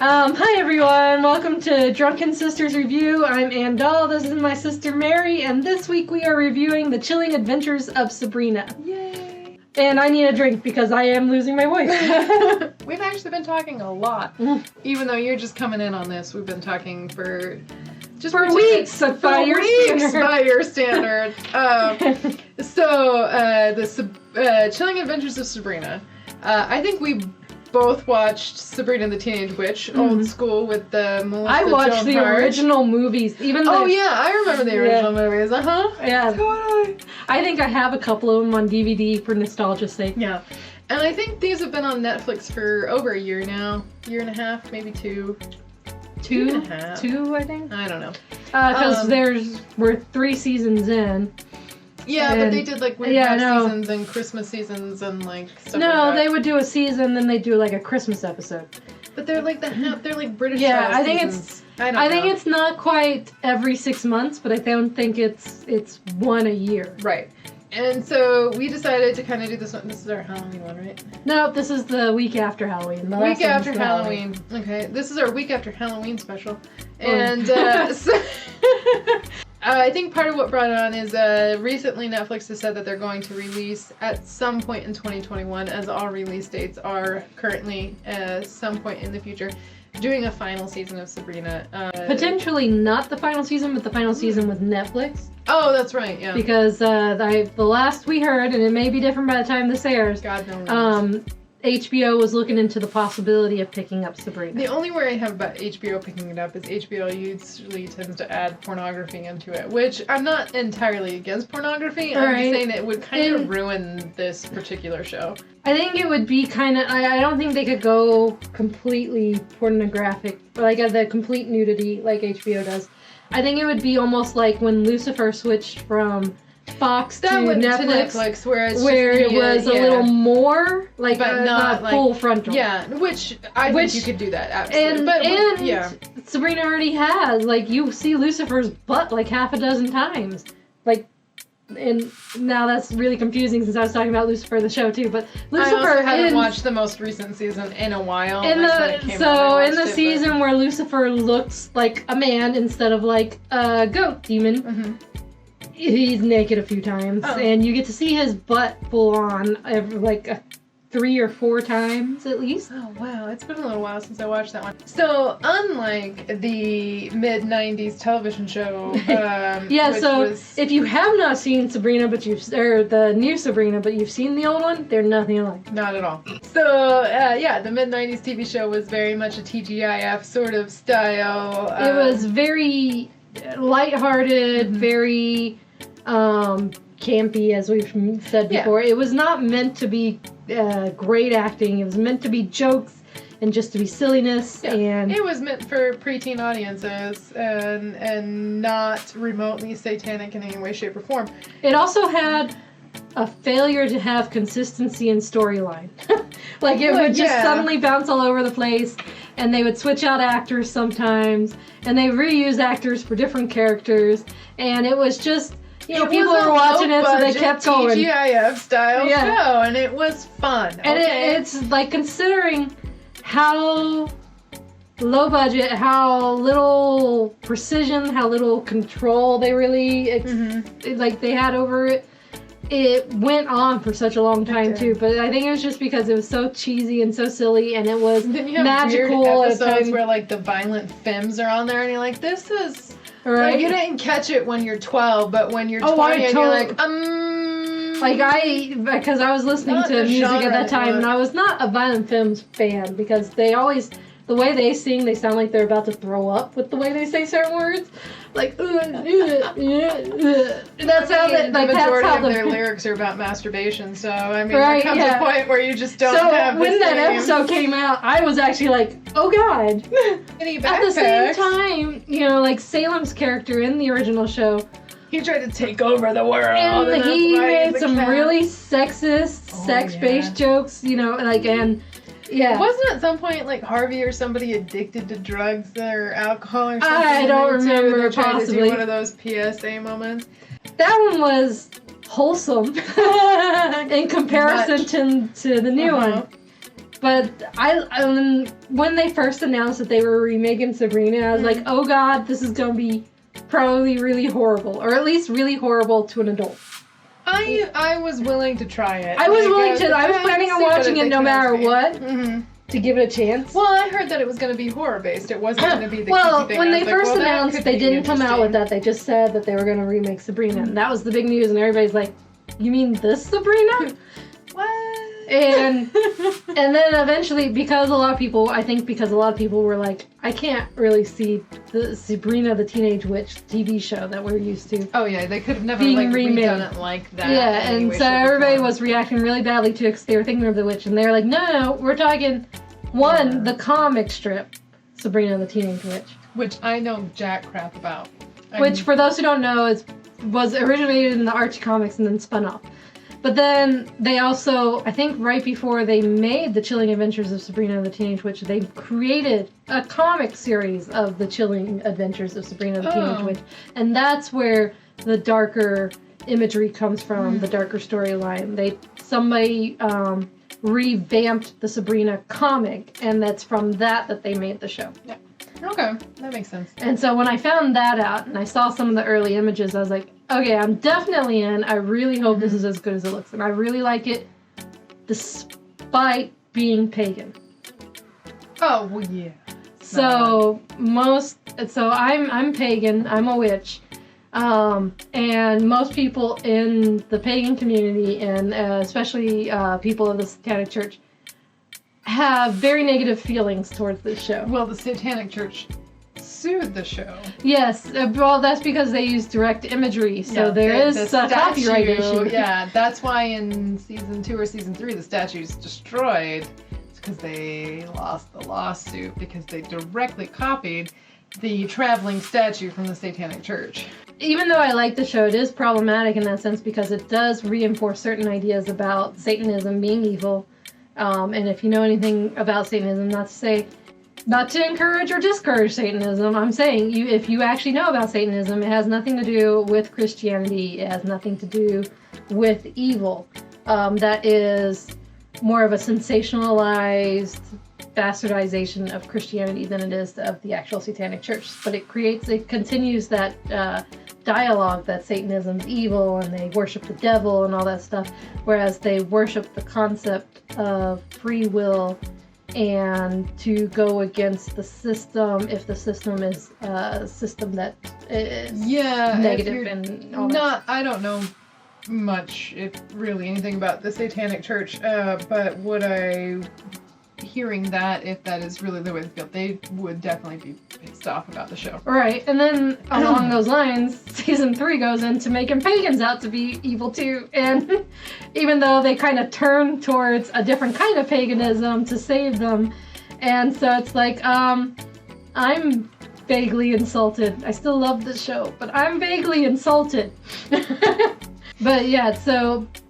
Hi everyone, welcome to Drunken Sisters Review. I'm Ann Dahl, this is my sister Mary, and this week we are reviewing The Chilling Adventures of Sabrina. Yay! And I need a drink because I am losing my voice. We've actually been talking a lot. Even though you're just coming in on this, we've been talking for weeks by your standard. The Chilling Adventures of Sabrina. I think we both watched Sabrina the Teenage Witch, old school with the Melissa I watched Joan the Hart. original movies. Even Oh yeah, I remember the original movies. Yeah. Totally. I think I have a couple of them on DVD for nostalgia's sake. Yeah. And I think these have been on Netflix for over a year now. Year and a half, maybe two. Two and a half. Two, I think. I don't know. Because we're 3 seasons in. Yeah, and, but they did like winter seasons and Christmas seasons and like stuff like that. No, they would do a season, then they do like a Christmas episode. But they're like they're like British. Yeah, I think seasons. I think it's not quite every 6 months, but I don't think it's one a year. Right. And so we decided to kind of do this one. This is our Halloween one, right? No, this is the week after Halloween. The week after Halloween. Okay, this is our week after Halloween special. And I think part of what brought it on is recently Netflix has said that they're going to release at some point in 2021, as all release dates are currently some point in the future, doing a final season of Sabrina. Potentially not the final season, but the final season with Netflix. Oh, that's right, yeah. Because the last we heard, and it may be different by the time this airs, God knows. HBO was looking into the possibility of picking up Sabrina. The only worry I have about HBO picking it up is HBO usually tends to add pornography into it, which I'm not entirely against pornography. I'm just saying it would kind of ruin this particular show. I think it would be kind of... I don't think they could go completely pornographic, like the complete nudity like HBO does. I think it would be almost like when Lucifer switched from Fox to Netflix, where it was a little more like, but not like full frontal. Yeah, which I think you could do that absolutely. And Sabrina already has, like, you see Lucifer's butt like half a dozen times, like. And now that's really confusing since I was talking about Lucifer the show too, but Lucifer I also haven't watched the most recent season in a while. In the season where Lucifer looks like a man instead of like a goat demon, he's naked a few times, and you get to see his butt full on like 3 or 4 times at least. Oh wow, it's been a little while since I watched that one. So unlike the mid-90s television show, if you have not seen Sabrina, the new Sabrina, but you've seen the old one, they're nothing alike. Not at all. So the mid-90s TV show was very much a TGIF sort of style. It was very lighthearted, very campy, as we've said before. It was not meant to be great acting. It was meant to be jokes and just to be silliness. Yeah. And it was meant for preteen audiences and not remotely satanic in any way, shape, or form. It also had a failure to have consistency in storyline. Like it would just suddenly bounce all over the place, and they would switch out actors sometimes, and they reuse actors for different characters, and it was just... people were watching it, so they kept going. TGIF style show, and it was fun. And it's like, considering how low budget, how little precision, how little control they really they had over it. It went on for such a long time too, but I think it was just because it was so cheesy and so silly, and it was magical. Weird episodes where like the violent femmes are on there, and you're like, this is. Right. Like, you didn't catch it when you're 12, but when you're 20 and you're like, because I was listening to music at that time, and I was not a Violent Femmes fan, because they always, the way they sing, they sound like they're about to throw up with the way they say certain words. Like, that's how the majority of their lyrics are about masturbation, so, I mean, there comes a point where you just don't have the when that episode came out, I was actually like, oh god. At the same time, like Salem's character in the original show, he tried to take over the world. And he made some really sexist, sex-based jokes, Yeah. Wasn't at some point like Harvey or somebody addicted to drugs or alcohol or something? I don't remember, possibly. To do one of those PSA moments. That one was wholesome in comparison to the new one. But when they first announced that they were remaking Sabrina, I was like, oh god, this is gonna be probably really horrible, or at least really horrible to an adult. I was willing to try it. I was planning on watching it no matter what, to give it a chance. Well, I heard that it was going to be horror based. It wasn't going to be the well, creepy thing. when they first announced, they didn't come out with that. that. They just said that they were going to remake Sabrina, and that was the big news. And everybody's like, "You mean this Sabrina?" What? And then eventually, because a lot of people were like, I can't really see the Sabrina the Teenage Witch TV show that we're used to. Oh yeah, they could have never being like remade. redone it like that. Yeah, and so everybody was reacting really badly to it because they were thinking of the witch, and they were like, no, we're talking the comic strip, Sabrina the Teenage Witch, which I know jack crap about. Which, for those who don't know, was originated in the Archie comics and then spun off. But then they also, I think right before they made The Chilling Adventures of Sabrina the Teenage Witch, they created a comic series of The Chilling Adventures of Sabrina the Teenage Witch. And that's where the darker imagery comes from, the darker storyline. Somebody revamped the Sabrina comic, and that's from that they made the show. Yeah. Okay, that makes sense. And so when I found that out and I saw some of the early images, I was like, okay, I'm definitely in. I really hope this is as good as it looks. And I really like it despite being pagan. Oh, well, yeah. So I'm pagan. I'm a witch. And most people in the pagan community, and especially people of the Satanic Church, have very negative feelings towards this show. Well, the Satanic Church sued the show. Yes, well, that's because they use direct imagery, so there is a copyright issue. Yeah, that's why in season 2 or season 3 the statue's destroyed. It's because they lost the lawsuit because they directly copied the traveling statue from the Satanic Church. Even though I like the show, it is problematic in that sense because it does reinforce certain ideas about Satanism being evil. And if you know anything about Satanism, not to encourage or discourage Satanism, I'm saying if you actually know about Satanism, it has nothing to do with Christianity. It has nothing to do with evil. That is more of a sensationalized bastardization of Christianity than it is of the actual Satanic Church. But it continues that dialogue that Satanism's evil and they worship the devil and all that stuff, whereas they worship the concept of free will and to go against the system if the system is a system that is negative and all that. I don't know much, if really anything about the Satanic Church, but would I hearing that, if that is really the way they feel, they would definitely be pissed off about the show. Right, and then along those lines, season 3 goes into making pagans out to be evil too, and even though they kind of turn towards a different kind of paganism to save them, and so it's like, I'm vaguely insulted. I still love this show, but I'm vaguely insulted. But yeah,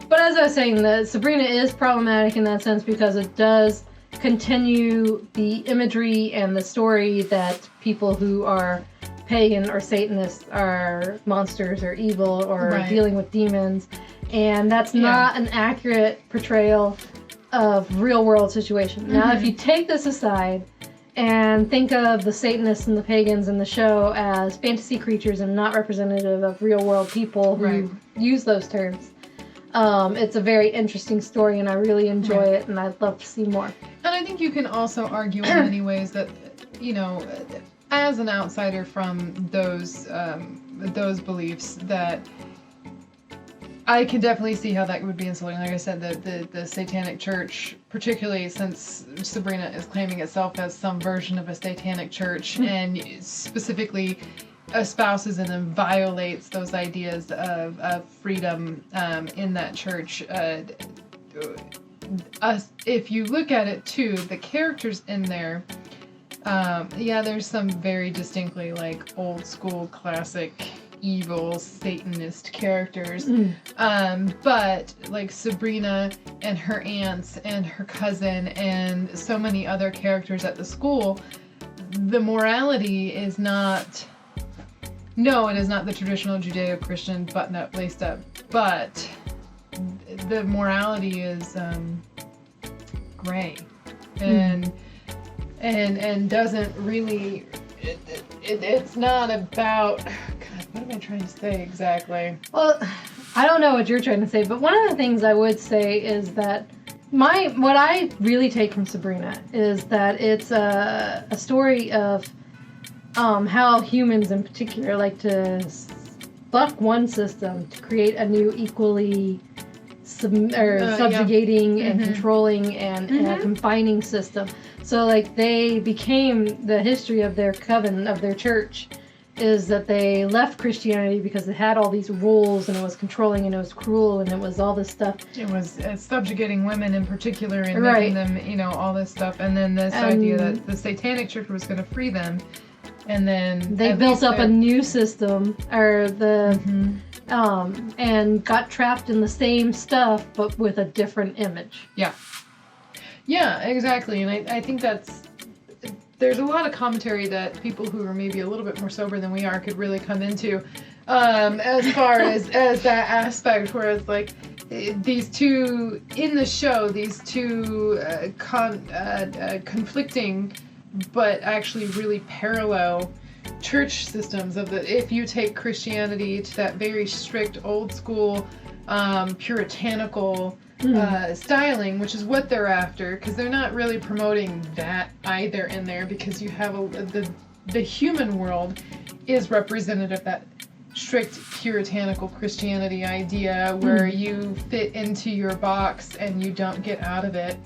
but as I was saying, the Sabrina is problematic in that sense because it does continue the imagery and the story that people who are pagan or Satanists are monsters or evil or dealing with demons, and that's not an accurate portrayal of real world situation. Now, if you take this aside and think of the Satanists and the pagans in the show as fantasy creatures and not representative of real world people who use those terms, it's a very interesting story, and I really enjoy it, and I'd love to see more. And I think you can also argue in many ways that, as an outsider from those beliefs, that I can definitely see how that would be insulting. Like I said, the Satanic Church, particularly since Sabrina is claiming itself as some version of a Satanic Church, and specifically espouses and then violates those ideas of freedom in that church. If you look at it too, the characters in there, there's some very distinctly like old school classic evil Satanist characters, but like Sabrina and her aunts and her cousin and so many other characters at the school, the morality is not. No, it is not the traditional Judeo-Christian button-up, laced-up, but the morality is gray. and doesn't really. It's not about. God, what am I trying to say exactly? Well, I don't know what you're trying to say, but one of the things I would say is that what I really take from Sabrina is that it's a story of how humans in particular like to buck one system to create a new equally subjugating and controlling and confining system. So like they became, the history of their coven, of their church, is that they left Christianity because it had all these rules and it was controlling and it was cruel and it was all this stuff. It was subjugating women in particular and making them, all this stuff. And then this idea that the Satanic Church was going to free them. And then they built up a new system, and got trapped in the same stuff but with a different image. Yeah. Yeah, exactly. And I think there's a lot of commentary that people who are maybe a little bit more sober than we are could really come into, as far as that aspect where it's like these two in the show, these two conflicting but actually really parallel church systems of if you take Christianity to that very strict old school puritanical styling, which is what they're after, because they're not really promoting that either in there, because you have the human world is representative of that strict puritanical Christianity idea where you fit into your box and you don't get out of it,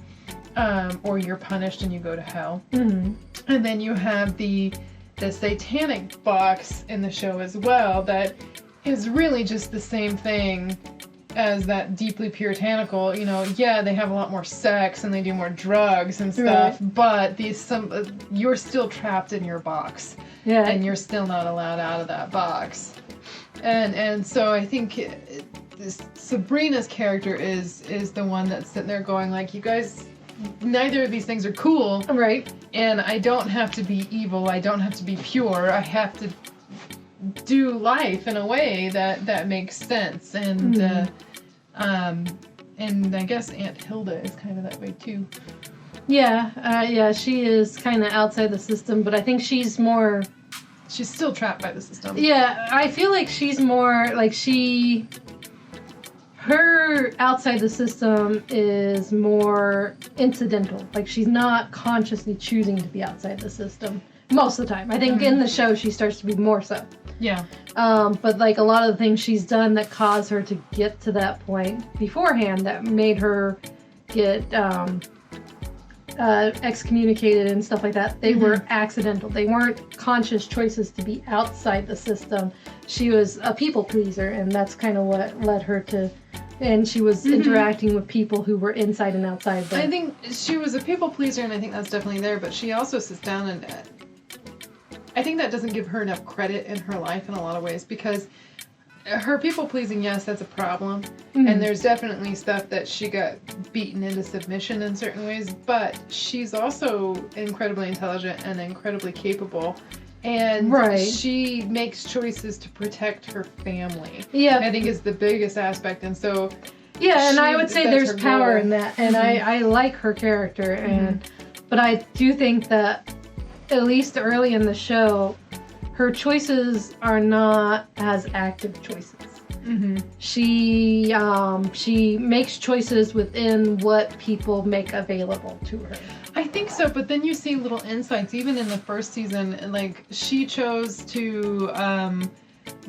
or you're punished and you go to hell. And then you have the satanic box in the show as well that is really just the same thing as that deeply puritanical, they have a lot more sex and they do more drugs and stuff, but you're still trapped in your box. Yeah. And you're still not allowed out of that box. And so I think Sabrina'S character is the one that's sitting there going like, you guys, neither of these things are cool. Right. And I don't have to be evil. I don't have to be pure. I have to do life in a way that makes sense. And and I guess Aunt Hilda is kind of that way too. Yeah, she is kind of outside the system, but I think she's still trapped by the system. Yeah, I feel like she's more like her outside the system is more incidental. Like she's not consciously choosing to be outside the system most of the time. I think in the show she starts to be more so. Yeah. But like a lot of the things she's done that caused her to get to that point beforehand that made her get excommunicated and stuff like that, they were accidental. They weren't conscious choices to be outside the system. She was a people pleaser, and that's kind of what led her to, and she was interacting with people who were inside and outside. I think she was a people pleaser, and I think that's definitely there, but she also sits down and I think that doesn't give her enough credit in her life in a lot of ways, because her people pleasing, yes, that's a problem. And there's definitely stuff that she got beaten into submission in certain ways, but she's also incredibly intelligent and incredibly capable. And she makes choices to protect her family. Yeah. I think is the biggest aspect. And so and I would say there's power in that. And I like her character, but I do think that at least early in the show, her choices are not as active choices. She makes choices within what people make available to her. I think so, but then you see little insights. Even in the first season, like she chose to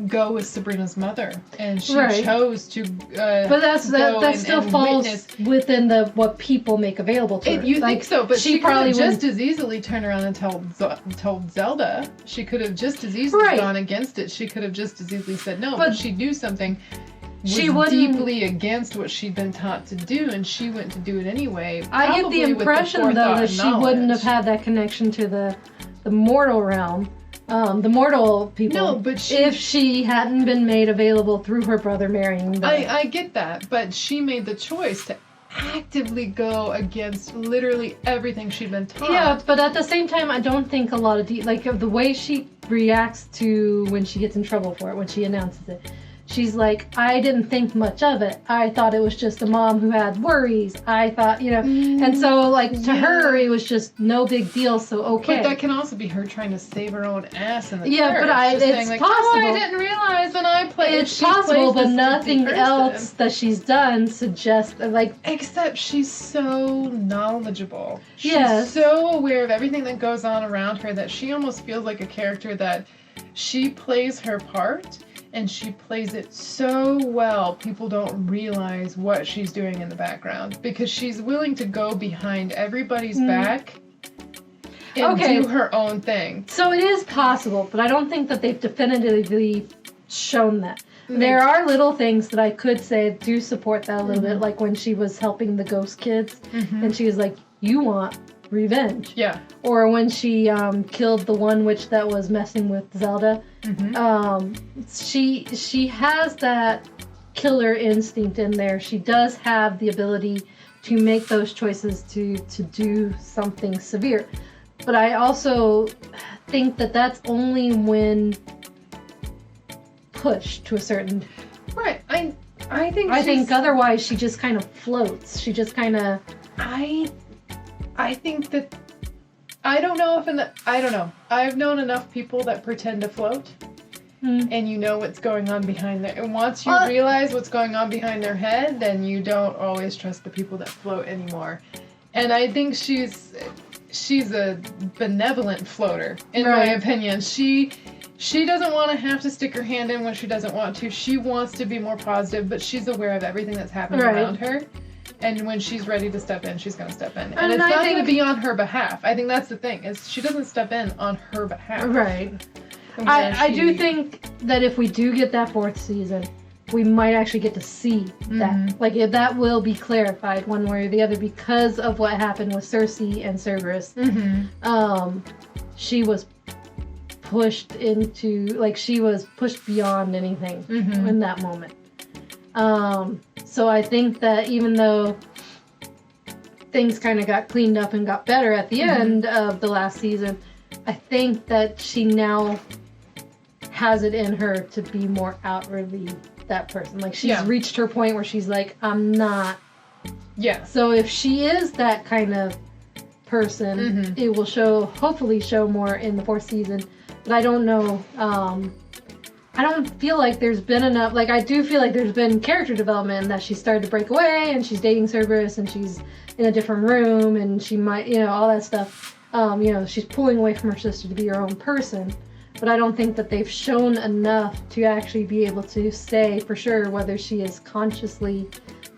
go with Sabrina'S mother, and she chose to. But that still falls within what people make available to her. You think so? But she probably just as easily turned around and told Zelda. She could have just as easily gone against it. She could have just as easily said no. But she knew something was deeply against what she'd been taught to do, and she went to do it anyway. I get the impression though that she wouldn't have had that connection to the mortal realm. The mortal people. No, but if she hadn't been made available through her brother marrying them. I get that, but she made the choice to actively go against literally everything she'd been taught. Yeah, but at the same time, I don't think a lot of the way she reacts to when she gets in trouble for it, when she announces it. she's like, I didn't think much of it. I thought it was just a mom who had worries. I thought, and so like to her it was just no big deal. So okay. But that can also be her trying to save her own ass in the Yeah, church. but Just it's saying, like, possible. Oh, I didn't realize when I played. It's possible, but nothing else that she's done suggests like. Except she's so knowledgeable. She's Yes. so aware of everything that goes on around her that she almost feels like a character that she plays her part and she plays it so well people don't realize what she's doing in the background because she's willing to go behind everybody's back and do her own thing. So it is possible, but I don't think that they've definitively shown that. There are little things that I could say do support that a little bit, like when she was helping the ghost kids, and she was like, you want revenge. Yeah. Or when she killed the one witch that was messing with Zelda. She has that killer instinct in there. She does have the ability to make those choices to do something severe. But I also think that that's only when pushed to a certain... Right. I think otherwise she just kind of floats. She just kind of... I think that... I don't know. I've known enough people that pretend to float. And you know what's going on behind there. And once you realize what's going on behind their head, then you don't always trust the people that float anymore. And I think she's a benevolent floater, in my opinion. She doesn't want to have to stick her hand in when she doesn't want to. She wants to be more positive, but she's aware of everything that's happening around her. And when she's ready to step in, she's going to step in. And it's not going to be on her behalf. I think that's the thing, is she doesn't step in on her behalf. Right. I do think that if we do get that 4th season, we might actually get to see that. Like, that will be clarified one way or the other because of what happened with Cersei and Cerberus. She was pushed into, like, she was pushed beyond anything in that moment. So I think that even though things kind of got cleaned up and got better at the end of the last season, I think that she now has it in her to be more outwardly that person. Like, she's reached her point where she's like, I'm not. Yeah. So if she is that kind of person, it will hopefully show more in the 4th season. But I don't know. I don't feel like there's been enough. Like, I do feel like there's been character development and that she started to break away and she's dating Cerberus and she's in a different room and she might, all that stuff. She's pulling away from her sister to be her own person. But I don't think that they've shown enough to actually be able to say for sure whether she is consciously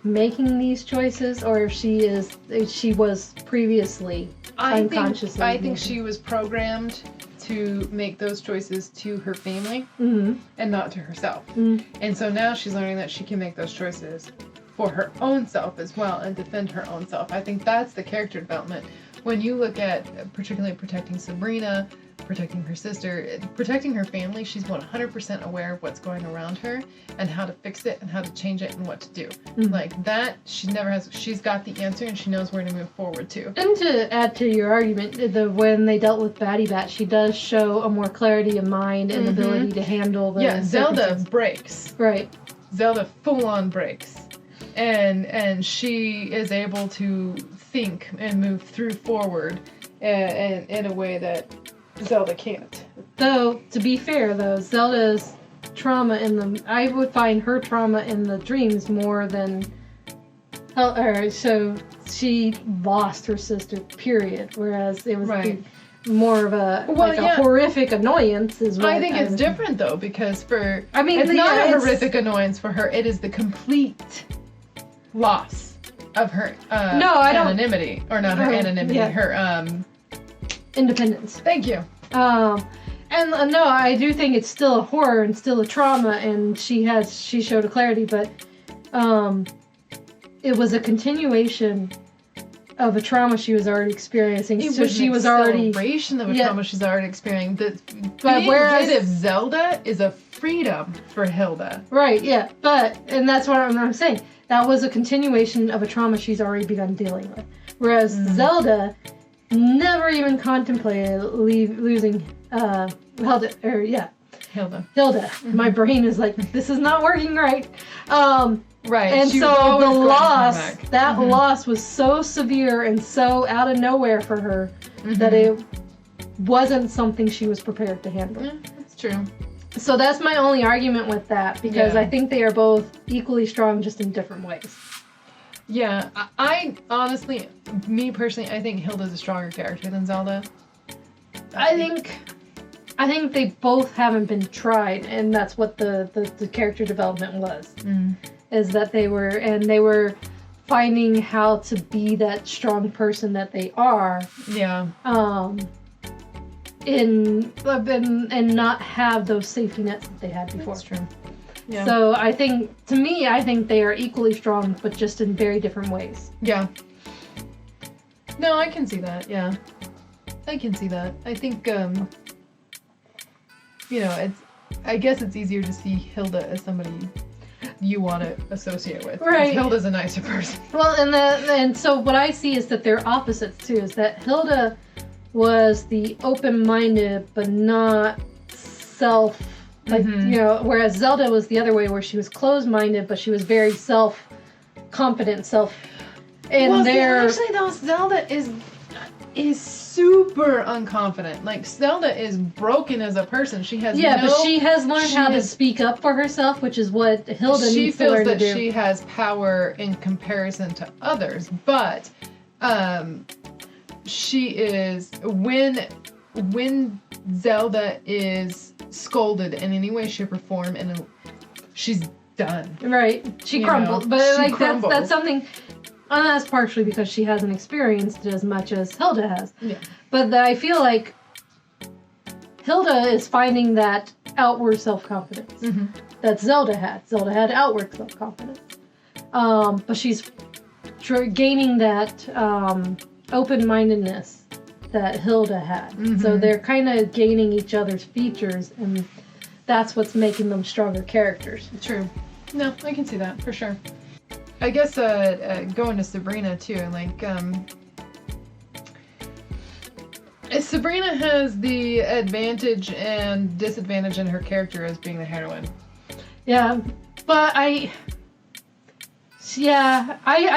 making these choices or if she was previously unconsciously. I think she was programmed to make those choices to her family and not to herself. And so now she's learning that she can make those choices for her own self as well and defend her own self. I think that's the character development. When you look at particularly protecting Sabrina, protecting her sister, protecting her family, she's 100% aware of what's going around her and how to fix it and how to change it and what to do. Like that, she's got the answer and she knows where to move forward to. And to add to your argument, when they dealt with Batty Bat, she does show a more clarity of mind and ability to handle the Zelda breaks. Right. Zelda full on breaks. And she is able to think and move forward in a way that Zelda can't. Though, to be fair though, Zelda's trauma I would find her trauma in the dreams more than... so she lost her sister, period. Whereas it was more of a horrific annoyance is what I think it's different though, because it's not a horrific annoyance for her, it is the complete loss of her anonymity. Or not her anonymity, her independence. Thank you. I do think it's still a horror and still a trauma, and she showed a clarity, but it was a continuation of a trauma she was already experiencing. She was already acceleration of a trauma she's already experiencing. Being rid of Zelda is a freedom for Hilda. Right, yeah. And that's what I'm saying. That was a continuation of a trauma she's already begun dealing with. Whereas Zelda never even contemplated losing Hilda. Hilda. My brain is like, this is not working right. Right. And she so was the always going to come loss, back. that loss was so severe and so out of nowhere for her that it wasn't something she was prepared to handle. Yeah, that's true. So that's my only argument with that, because Yeah. I think they are both equally strong, just in different ways. Yeah, I honestly, me personally, I think Hilda's a stronger character than Zelda. I think they both haven't been tried, and that's what the character development was. Is that they were finding how to be that strong person that they are. Yeah. And not have those safety nets that they had before. That's true. Yeah. So I think they are equally strong, but just in very different ways. Yeah. No, I can see that. Yeah. I can see that. I think, I guess it's easier to see Hilda as somebody you want to associate with. Right. Hilda's a nicer person. Well, and so what I see is that they're opposites too. Is that Hilda was the open-minded but not whereas Zelda was the other way, where she was closed-minded but she was very self-confident, actually though, Zelda is super unconfident. Like, Zelda is broken as a person. She has but she has learned how to speak up for herself, which is what Hilda needs to learn to do. She feels that she has power in comparison to others, but she is when Zelda is scolded in any way, shape, or form, and she's done. Right, she crumbles. But crumbles. That's something. And that's partially because she hasn't experienced it as much as Hilda has. Yeah. But I feel like Hilda is finding that outward self-confidence that Zelda had. Zelda had outward self-confidence. But she's gaining that open-mindedness that Hilda had. So they're kind of gaining each other's features, and that's what's making them stronger characters. True. No, I can see that, for sure. I guess going to Sabrina too, like Sabrina has the advantage and disadvantage in her character as being the heroine. Yeah, but I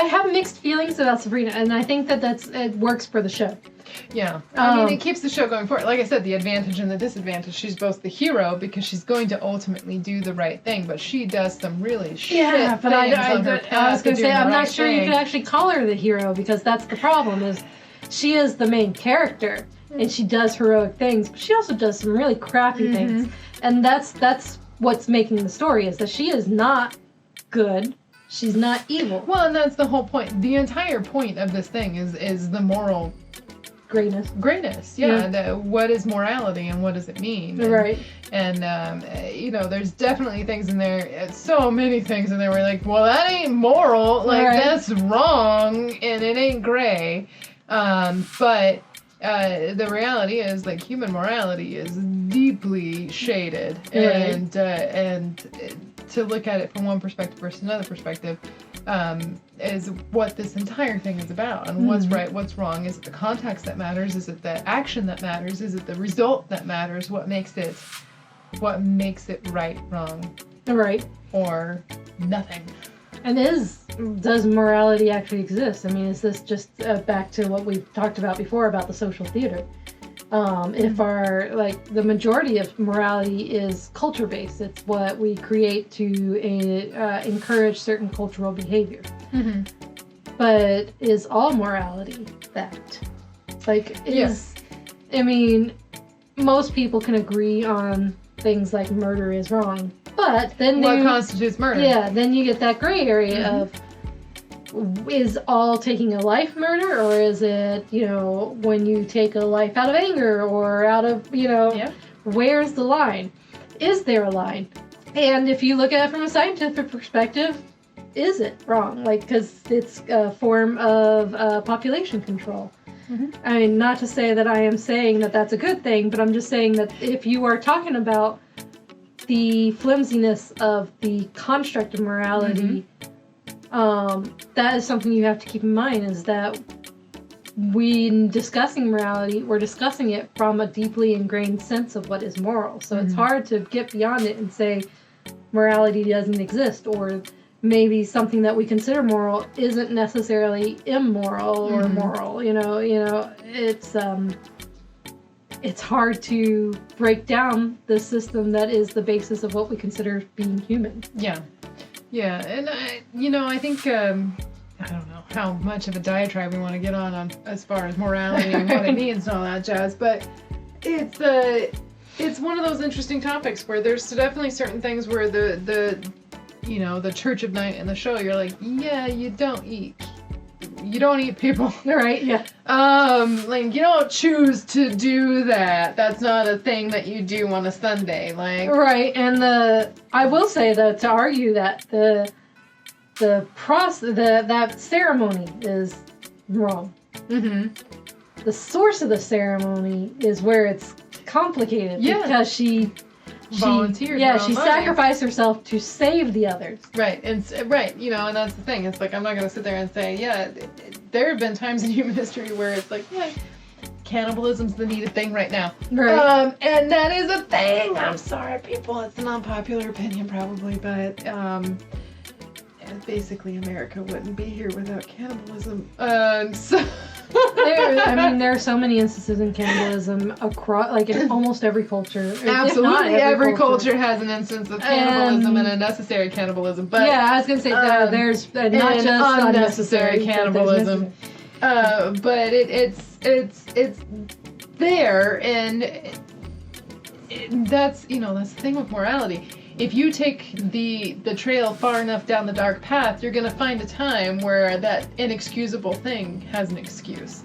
have mixed feelings about Sabrina, and I think that it works for the show. Yeah, I mean, it keeps the show going forward. Like I said, the advantage and the disadvantage. She's both the hero because she's going to ultimately do the right thing, but she does some really shit things on her path. I was going to say, I'm not sure thing. you could actually call her the hero, because that's the problem, is she is the main character, and she does heroic things, but she also does some really crappy things. And that's what's making the story, is that she is not good. She's not evil. Well, and that's the whole point. The entire point of this thing is the moral greatness, yeah. What is morality and what does it mean? Right. And there's definitely things in there, so many things in there where you're like, well, that ain't moral, like that's wrong, and it ain't gray. But the reality is, like, human morality is deeply shaded, and to look at it from one perspective versus another perspective is what this entire thing is about. And what's right, what's wrong. Is it the context that matters? Is it the action that matters? Is it the result that matters? What makes it right, wrong, or nothing? And does morality actually exist? I mean, is this just back to what we've talked about before about the social theater? If the majority of morality is culture-based, it's what we create to encourage certain cultural behavior. But is all morality that? I mean, most people can agree on things like murder is wrong, but then what constitutes murder? Yeah, then you get that gray area of, is all taking a life murder, or is it, when you take a life out of anger or out of, where's the line? Is there a line? And if you look at it from a scientific perspective, is it wrong? Because it's a form of population control. I mean, not to say that I am saying that that's a good thing, but I'm just saying that if you are talking about the flimsiness of the construct of morality, that is something you have to keep in mind, is that when discussing morality, we're discussing it from a deeply ingrained sense of what is moral. So it's hard to get beyond it and say morality doesn't exist, or maybe something that we consider moral isn't necessarily immoral or moral. It's hard to break down the system that is the basis of what we consider being human. Yeah. Yeah, and I think I don't know how much of a diatribe we want to get on as far as morality and what it means and all that jazz, but it's one of those interesting topics where there's definitely certain things where the Church of Night in the show, you're like, yeah, you don't eat people. Right, yeah. You don't choose to do that. That's not a thing that you do on a Sunday. Right, and I will say that to argue that that ceremony is wrong. The source of the ceremony is where it's complicated, because she volunteered. Yeah, she sacrificed herself to save the others. Right, and that's the thing. It's like, I'm not going to sit there and say, there have been times in human history where it's like, cannibalism's the needed thing right now. Right. And that is a thing. I'm sorry, people. It's an unpopular opinion, probably, but basically America wouldn't be here without cannibalism. There are so many instances in cannibalism across, in almost every culture. Absolutely, every culture has an instance of cannibalism and a necessary cannibalism. But I was gonna say there's not just unnecessary cannibalism. But it's there, and that's the thing with morality. If you take the trail far enough down the dark path, you're going to find a time where that inexcusable thing has an excuse.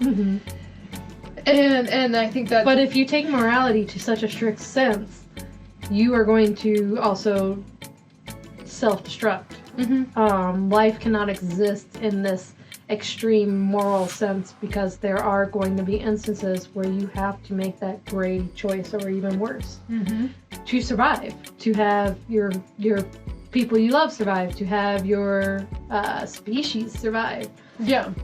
And I think that... But if you take morality to such a strict sense, you are going to also self-destruct. Life cannot exist in this extreme moral sense, because there are going to be instances where you have to make that gray choice, or even worse, to survive, to have your people you love survive, to have your species survive. And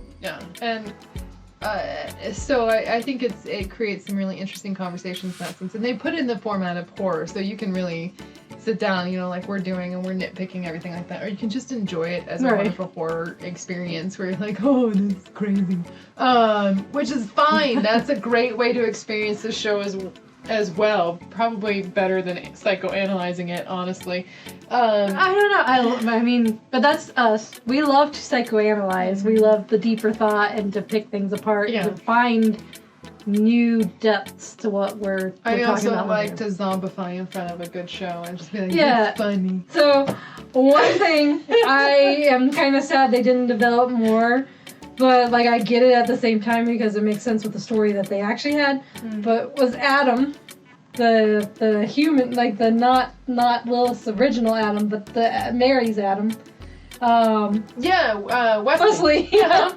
so I think it creates some really interesting conversations in that sense, and they put it in the format of horror, so you can really sit down, like we're doing, and we're nitpicking everything like that, or you can just enjoy it as a wonderful horror experience where you're like, oh, this is crazy, which is fine. That's a great way to experience the show as well. Probably better than psychoanalyzing it, honestly. I don't know. But that's us. We love to psychoanalyze. We love the deeper thought and to pick things apart, to find new depths to what we're talking about. I also like to zombify in front of a good show and just be like, it's funny. So, one thing, I am kind of sad they didn't develop more, but I get it at the same time because it makes sense with the story that they actually had. But was Adam, the human, the not Lilith's original Adam, but the Mary's Adam. Wesley. Yeah.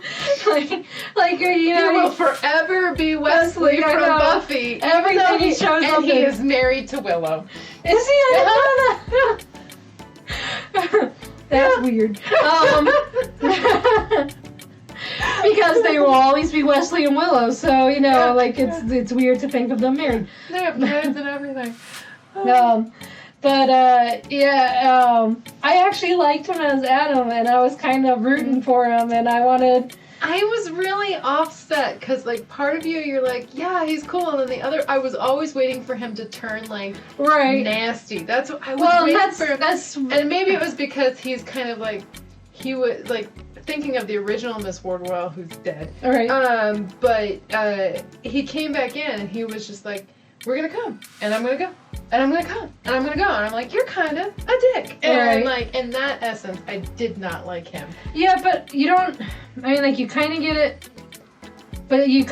He will forever be Wesley from Buffy. Everything he shows up and he is married to Willow. Is he? I didn't know that. That's weird. Because they will always be Wesley and Willow, so it's weird to think of them married. They have kids and everything. I actually liked him as Adam, and I was kind of rooting for him, and I was really offset, because, part of you're like, yeah, he's cool, and then the other, I was always waiting for him to turn, nasty. That's what I was waiting for. And maybe it was because he's kind of, he would, thinking of the original Miss Wardwell, who's dead. All right. But he came back in, and he was just like, we're gonna come, and I'm gonna go, and I'm gonna come, and I'm gonna go, and I'm like, you're kind of a dick. And in that essence, I did not like him. Yeah, but you don't, you kind of get it, but you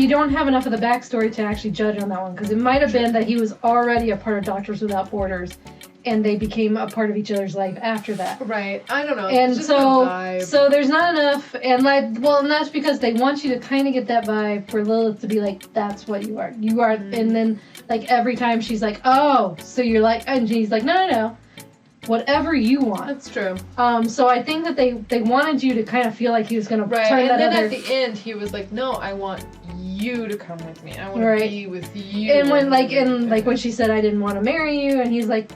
don't have enough of the backstory to actually judge on that one, because it might have been that he was already a part of Doctors Without Borders, and they became a part of each other's life after that. Right. I don't know. And it's just a vibe. So there's not enough, and and that's because they want you to kind of get that vibe for Lilith to be like, that's what you are. You are, and then every time she's like, oh, so you're like, and she's like, no. whatever you want. That's true. So I think that they wanted you to kind of feel like he was going to Right, turn and that then other... at the end, he was like, no, I want you to come with me. I want to be with you. And when she said, I didn't want to marry you, and he's like,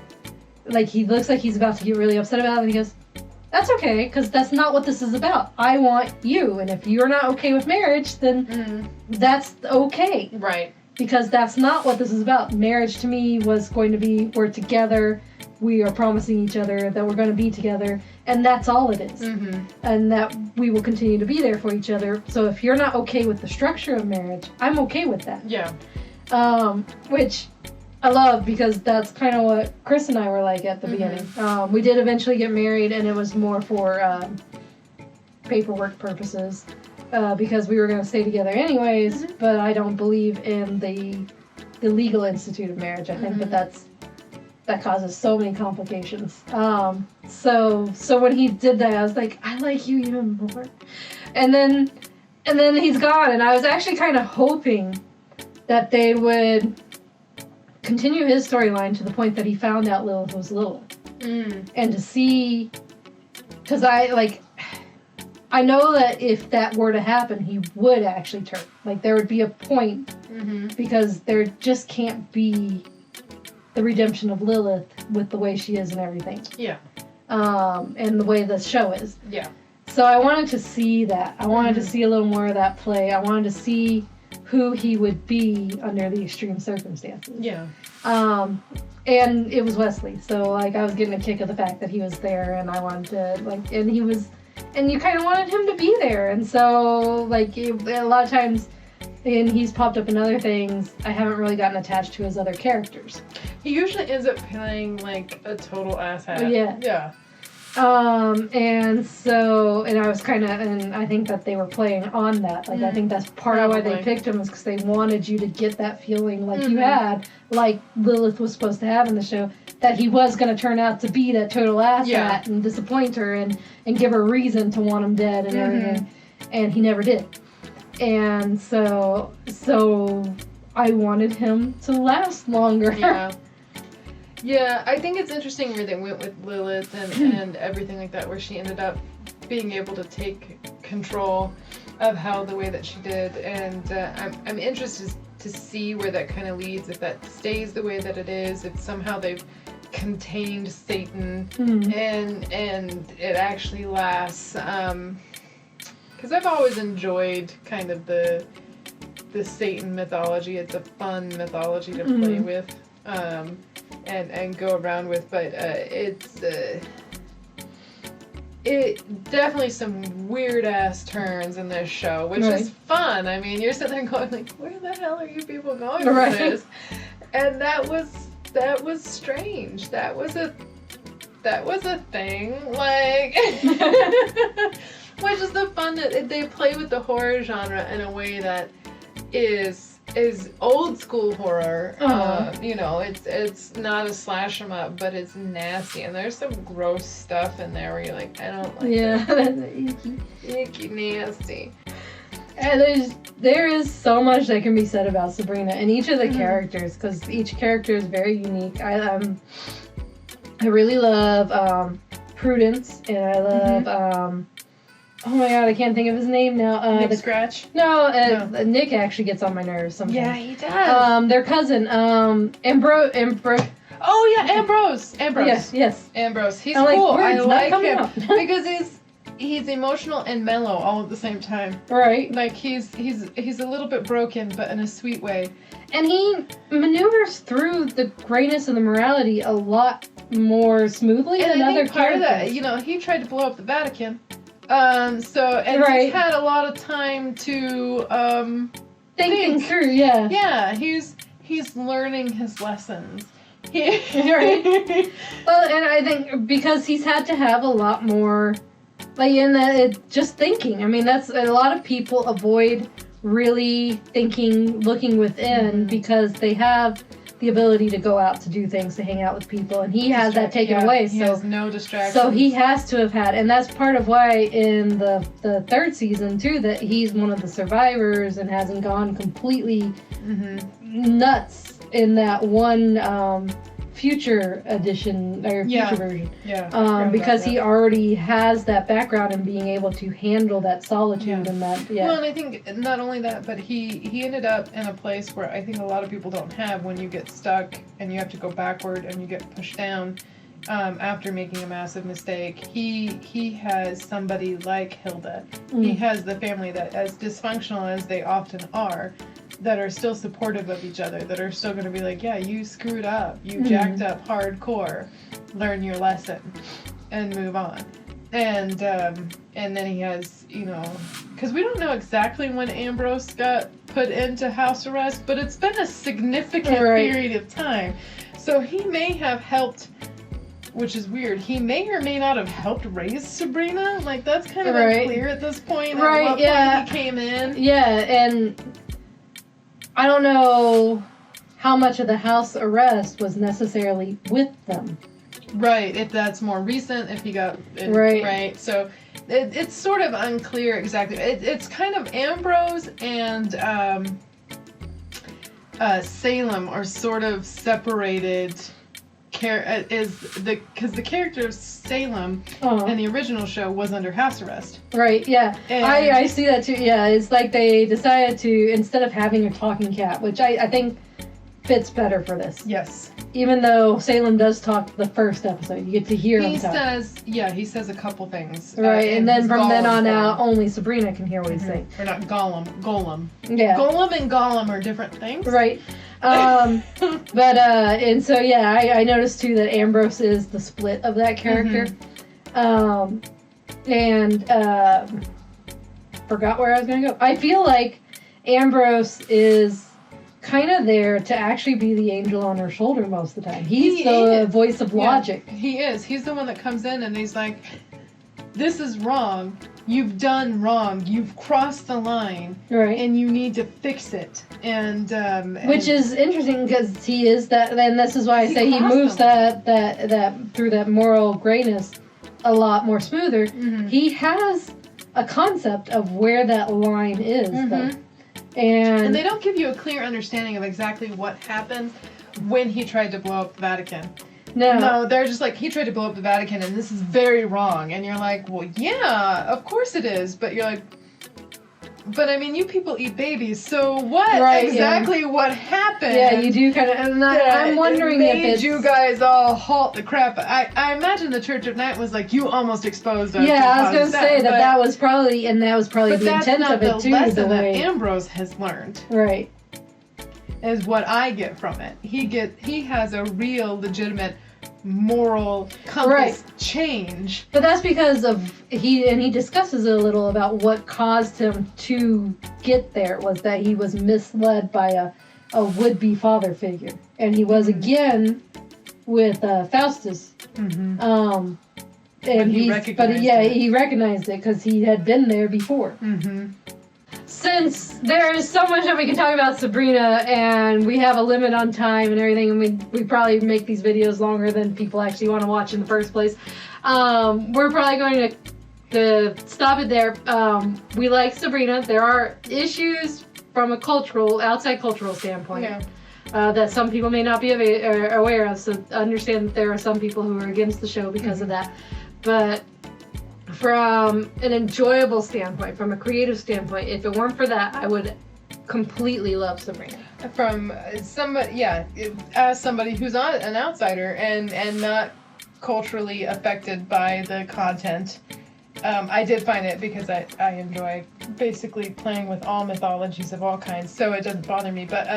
he looks like he's about to get really upset about it, and he goes, that's okay, because that's not what this is about. I want you, and if you're not okay with marriage, then that's okay. Right. Because that's not what this is about. Marriage to me was going to be, we're together, we are promising each other that we're going to be together, and that's all it is. And that we will continue to be there for each other. So if you're not okay with the structure of marriage, I'm okay with that. Yeah. Which I love, because that's kind of what Chris and I were like at the beginning. We did eventually get married, and it was more for paperwork purposes, because we were going to stay together anyways, but I don't believe in the legal institute of marriage. I think that causes so many complications. So when he did that, I was like, I like you even more. And then he's gone, and I was actually kind of hoping that they would continue his storyline to the point that he found out Lilith was Lilith. And to see, because I know that if that were to happen, he would actually turn. Like, there would be a point, because there just can't be the redemption of Lilith with the way she is and everything. Yeah. And the way the show is. Yeah. So I wanted to see that. I wanted to see a little more of that play. I wanted to see who he would be under the extreme circumstances. Yeah. And it was Wesley. So, I was getting a kick of the fact that he was there, and I wanted to, and he was, and you kind of wanted him to be there. And so, a lot of times, and he's popped up in other things, I haven't really gotten attached to his other characters. He usually ends up playing, a total asshat. Yeah. Yeah. And so, and I was and I think that they were playing on that. I think that's part of why they picked him, is because they wanted you to get that feeling you had, like Lilith was supposed to have in the show, that he was going to turn out to be that total asshat and disappoint her and give her reason to want him dead and everything. And he never did. And so I wanted him to last longer. Yeah. Yeah, I think it's interesting where they went with Lilith and everything like that, where she ended up being able to take control of the way that she did. And I'm interested to see where that kind of leads, if that stays the way that it is, if somehow they've contained Satan and it actually lasts. Because I've always enjoyed kind of the Satan mythology. It's a fun mythology to play with. And go around with, but it definitely some weird ass turns in this show, which is fun. I mean, you're sitting there going where the hell are you people going with this? And that was strange. That was a thing, which is the fun that they play with the horror genre in a way that is old school horror. It's not a slash 'em up, but it's nasty, and there's some gross stuff in there where you're like, I don't like that. Icky nasty. And there is so much that can be said about Sabrina and each of the characters, because each character is very unique. I really love Prudence, and I love oh my god, I can't think of his name now. Nick Scratch? No, Nick actually gets on my nerves sometimes. Yeah, he does. Their cousin, Ambrose. Oh yeah, Ambrose. Yes. Ambrose. He's I'm cool. I like him because he's emotional and mellow all at the same time. Right. He's a little bit broken, but in a sweet way. And he maneuvers through the greatness and the morality a lot more smoothly than other characters. Part of that, he tried to blow up the Vatican. He's had a lot of time to think through, yeah. Yeah, he's learning his lessons. Right. Well, and I think because he's had to have a lot more, in that just thinking. I mean, that's a lot of people avoid really thinking, looking within, because they have the ability to go out to do things, to hang out with people, and he has that taken away. He has no distractions. So he has to have had, and that's part of why in the third season too, that he's one of the survivors and hasn't gone completely nuts in that one future edition or future version. Yeah. Because he already has that background in being able to handle that solitude and that. Yeah. Well, and I think not only that, but he ended up in a place where I think a lot of people don't have when you get stuck and you have to go backward and you get pushed down. After making a massive mistake, he has somebody like Hilda. He has the family that, as dysfunctional as they often are, that are still supportive of each other, that are still going to be like, yeah, you screwed up, you jacked up hardcore, learn your lesson, and move on. And then he has, because we don't know exactly when Ambrose got put into house arrest, but it's been a significant period of time. So he may have helped. Which is weird. He may or may not have helped raise Sabrina. Like, that's kind of unclear at this point. At what point he came in. Yeah, and I don't know how much of the house arrest was necessarily with them. Right, if that's more recent, if he got... Right. So, it's sort of unclear exactly. It's kind of Ambrose and Salem are sort of separated... because the character of Salem in the original show was under house arrest. Right, yeah. And I see that too. Yeah, it's like they decided to, instead of having a talking cat, which I think fits better for this. Yes. Even though Salem does talk the first episode, you get to hear him talk. He says a couple things. Right, and then from then on out, only Sabrina can hear what he's saying. Or not Golem. Yeah. Golem and Gollum are different things. Right. And so I noticed too that Ambrose is the split of that character. Forgot where I was gonna go. I feel like Ambrose is kind of there to actually be the angel on her shoulder most of the time. He's the voice of logic. Yeah, he is. He's the one that comes in and he's like, this is wrong. You've done wrong. You've crossed the line. Right. And you need to fix it. And which is interesting because he is that, and this is why I say he moves that through that moral grayness a lot more smoother. He has a concept of where that line is, though. And they don't give you a clear understanding of exactly what happened when he tried to blow up the Vatican. No, they're just like, he tried to blow up the Vatican and this is very wrong. And you're like, well, yeah, of course it is. But you're like, but I mean, you people eat babies, so what exactly what happened? Yeah, you do kind of, and I'm wondering if it's... you guys all halt the crap. I imagine the Church of Night was like, you almost exposed us. Yeah, I was going to say that was probably, and that was probably the intent of it too. But that's not the lesson that Ambrose has learned. Right. Is what I get from it. He has a real, legitimate moral compass change. But that's because of he discusses it a little about what caused him to get there was that he was misled by a would-be father figure, and he was again with Faustus. And he recognized it because he had been there before. Since there is so much that we can talk about Sabrina, and we have a limit on time and everything, and we probably make these videos longer than people actually want to watch in the first place, we're probably going to stop it there. We like Sabrina. There are issues from a outside cultural standpoint that some people may not be aware of, so understand that there are some people who are against the show because of that. But from an enjoyable standpoint, from a creative standpoint, if it weren't for that, I would completely love Sabrina. From somebody, as somebody who's not an outsider and not culturally affected by the content, I did find it because I enjoy basically playing with all mythologies of all kinds, so it doesn't bother me. But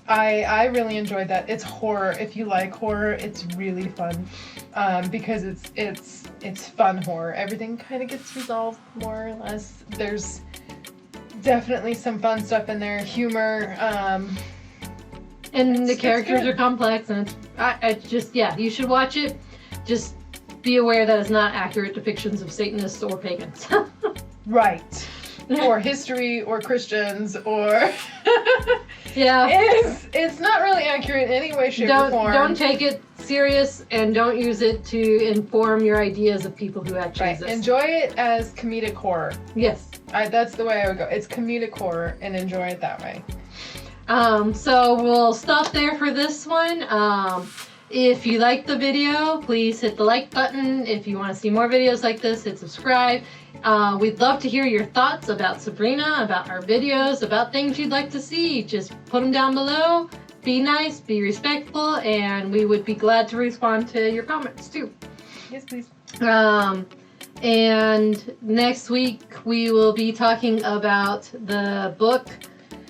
I really enjoyed that. It's horror. If you like horror, it's really fun because it's fun horror. Everything kind of gets resolved more or less. There's definitely some fun stuff in there. Humor. And the characters are complex, and it's just you should watch it. Just be aware that it's not accurate depictions of Satanists or pagans. Right. Or history, or Christians, or... It's not really accurate in any way, shape, or form. Don't take it serious, and don't use it to inform your ideas of people who actually exist. Enjoy it as comedic horror. Yes. That's the way I would go. It's comedic horror, and enjoy it that way. So we'll stop there for this one. If you like the video, please hit the like button. If you want to see more videos like this, hit subscribe. We'd love to hear your thoughts about Sabrina, about our videos, about things you'd like to see. Just put them down below. Be nice, be respectful, and we would be glad to respond to your comments too. Yes, please. And next week we will be talking about the book,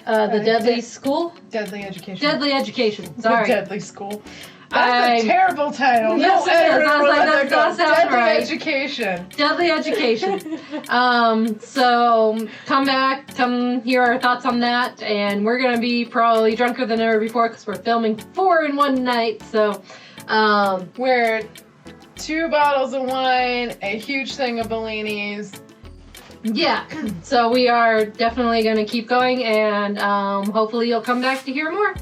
The Deadly School? Deadly Education. Deadly Education, sorry. The Deadly School. That's a terrible title. Yes, No, it is. I was like, that does sound Deadly right. Education. Deadly Education. So come hear our thoughts on that, and we're gonna be probably drunker than ever before because we're filming 4 in one night. So, We're 2 bottles of wine, a huge thing of Bellinis. yeah. So we are definitely gonna keep going, and hopefully you'll come back to hear more.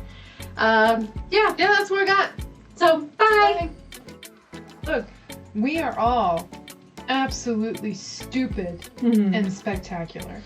Yeah, that's what we got. So bye. Look, we are all absolutely stupid and spectacular.